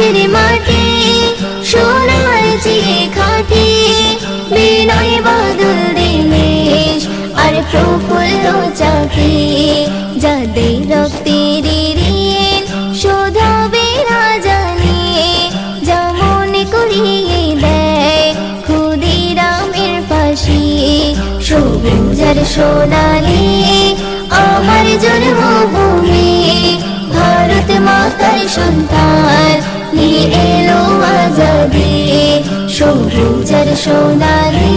দেশের মাটি সোনার চেয়ে খাঁটি, বিনয় বাদল দিনেশ আর প্রফুল্ল চাকি, যাদের রক্তের ঋণ শোধাবে না জানি, যেমন করিয়ে দেয় ক্ষুদিরামের ফাঁসি। সবুজের সোনালি আমার জন্মভূমি, ভারত মাতার সন্তান নিয়ে এলো আজাদি। সবুজের সোনালি